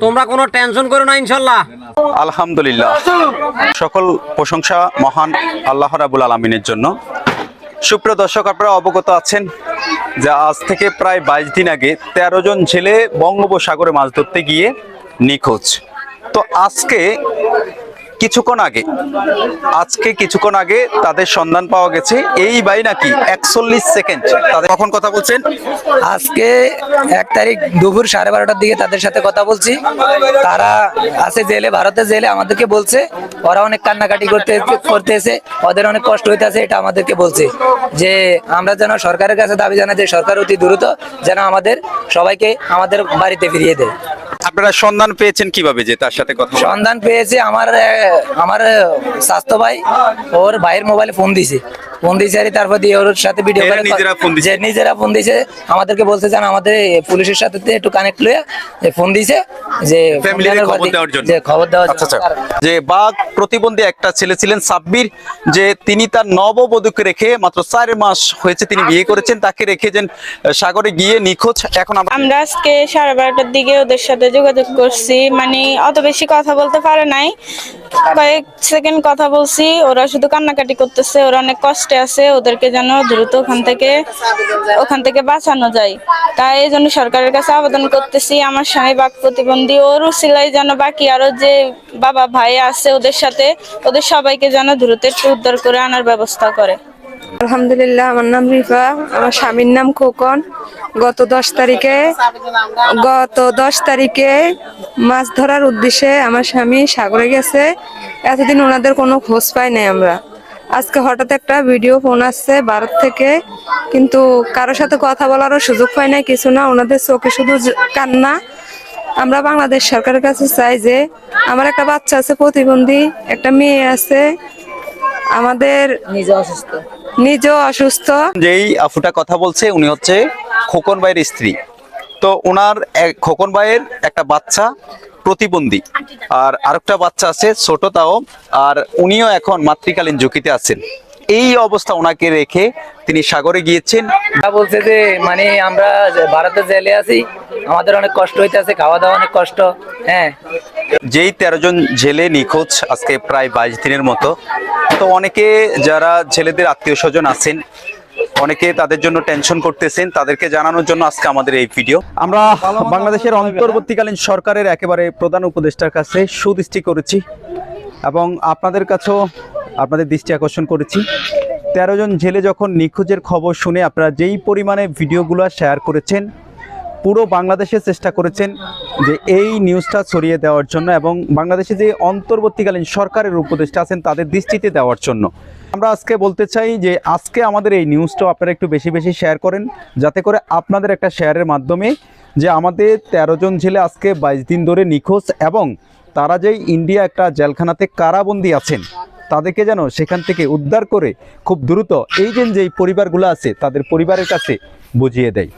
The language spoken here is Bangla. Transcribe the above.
তোমরা কোনো টেনশন করো না ইনশাআল্লাহ। আলহামদুলিল্লাহ, সকল প্রশংসা মহান আল্লাহ রাব্বুল আলামিনের জন্য। সুপ্রিয় দর্শক, আপনারা অবগত আছেন যে আজ থেকে প্রায় 22 দিন আগে 13 জন ছেলে বঙ্গোপসাগরে মাছ ধরতে গিয়ে নিখোঁজ। তো আজকে কিছুক্ষণ আগে তাদের সন্ধান পাওয়া গেছে। এই ভাই নাকি 41 সেকেন্ড তাদের কখন কথা বলছেন? আজকে 1 তারিখ দুপুর 12:30টার দিকে তাদের সাথে কথা বলছি। তারা আছে জেলে, ভারতের জেলে। আমাদেরকে বলছে ওরা অনেক কান্নাকাটি করতেছে, ওদের অনেক কষ্ট হইতেছে। এটা আমাদেরকে বলছে যে আমরা যেন সরকারের কাছে দাবি জানাই যে সরকার অতি দ্রুত যেন আমাদের সবাইকে আমাদের বাড়িতে ফিরিয়ে দেয়। আপনারা সন্ধান পেয়েছেন কিভাবে যে তার সাথে কথা? সন্ধান পেয়েছে আমার স্বাস্থ্য ভাই ওর ভাইয়ের মোবাইলে ফোন দিছে আর তারপর দিয়ে ওর সাথে ভিডিও করে নিজেরা ফোন দিছে। আমাদেরকে বলছে যেন আমাদের পুলিশের সাথে একটু কানেক্ট লয়ে ফোন দিছে যে খবর দেওয়ার জন্য। যে বাঘ প্রতিবন্ধী একটা ছেলে ছিলেন সাব্বির, যে তিনি তার নববধূকে রেখে মাত্র 4 মাস হয়েছে তিনি বিয়ে করেছেন, তাকে রেখে যেন সাগরে গিয়ে নিখোঁজ। এখন আমরা আজকে 12:30টার দিকে ওদের সাথে যোগাযোগ করছি, মানে অত বেশি কথা বলতে পারে নাই, কয়েক সেকেন্ড কথা বলছি। ওরা শুধু কান্নাকাটি করতেছে, ওরা অনেক কষ্টে আছে, ওদেরকে যেন দ্রুত ওখান থেকে বাঁচানো যায়। তাই এই জন্য সরকারের কাছে আবেদন করতেছি। আমার স্বামী বাঘ প্রতিবন্ধী, ওর উসিলায় যেন বাকি আরো যে বাবা ভাই আছে ওদের সাথে ওদের সবাইকে যেন দ্রুত একটু উদ্ধার করে আনার ব্যবস্থা করে। আলহামদুলিল্লাহ, আমার নাম রিফা, আমার স্বামীর নাম খোকন। গত 10 তারিখে মাছ ধরার উদ্দেশ্যে আমার স্বামী সাগরে গেছে। এতদিন ওনাদের কোনো খোঁজ পাই নাই আমরা। আজকে হঠাৎ একটা ভিডিও ফোন আসছে ভারত থেকে, কিন্তু কারোর সাথে কথা বলারও সুযোগ পাই নাই, কিছু না। ওনাদের চোখে শুধু কান্না। আমরা বাংলাদেশ সরকারের কাছে চাই যে আমার একটা বাচ্চা আছে প্রতিবন্ধী, একটা মেয়ে আছে, আমাদের নিজেও অসুস্থ। যেই আফুটা কথা বলছে উনি হচ্ছে খোকন ভাইয়ের স্ত্রী। তো ওনার খোকন ভাইয়ের একটা বাচ্চা প্রতিবন্ধী, আর আরেকটা বাচ্চা আছে ছোট তাও, আর উনিও এখন মাতৃকালীন ঝুঁকিতে আছেন। এই অবস্থা ওনাকে রেখে তিনি সাগরে গিয়েছেন। বলছে যে মানে আমরা ভারতের জেলে আছি, আমাদের অনেক কষ্ট হইতেছে, খাওয়া দাওয়া অনেক কষ্ট। হ্যাঁ, যেই 13 জন জেলে নিখোঁজ আজকে প্রায় 22 দিনের মতো। তো অনেকে যারা ছেলেদের আত্মীয় স্বজন আছেন, অনেকে তাদের জন্য টেনশন করতেছেন, তাদেরকে জানানোর জন্য আজকে আমাদের এই ভিডিও। আমরা বাংলাদেশের অন্তর্বর্তীকালীন সরকারের একেবারে প্রধান উপদেষ্টার কাছে সুদৃষ্টি করেছি এবং আপনাদের কাছেও আপনাদের দৃষ্টি আকর্ষণ করেছি। 13 জন জেলে যখন নিখোঁজের খবর শুনে আপনারা যেই পরিমাণে ভিডিওগুলো শেয়ার করেছেন, পুরো বাংলাদেশে চেষ্টা করেছেন যে এই নিউজটা ছড়িয়ে দেওয়ার জন্য এবং বাংলাদেশে যে অন্তর্বর্তীকালীন সরকারের উপদেষ্টা আছেন তাদের দৃষ্টিতে দেওয়ার জন্য। আমরা আজকে বলতে চাই যে আজকে আমাদের এই নিউজটা আপনারা একটু বেশি বেশি শেয়ার করেন, যাতে করে আপনাদের একটা শেয়ারের মাধ্যমে যে আমাদের 13 জন ছেলে আজকে 22 দিন ধরে নিখোঁজ এবং তারা যেই ইন্ডিয়া একটা জেলখানাতে কারাবন্দী আছেন, তাদেরকে যেন সেখান থেকে উদ্ধার করে খুব দ্রুত এই যেই পরিবারগুলো আছে তাদের পরিবারের কাছে বুঝিয়ে দেয়।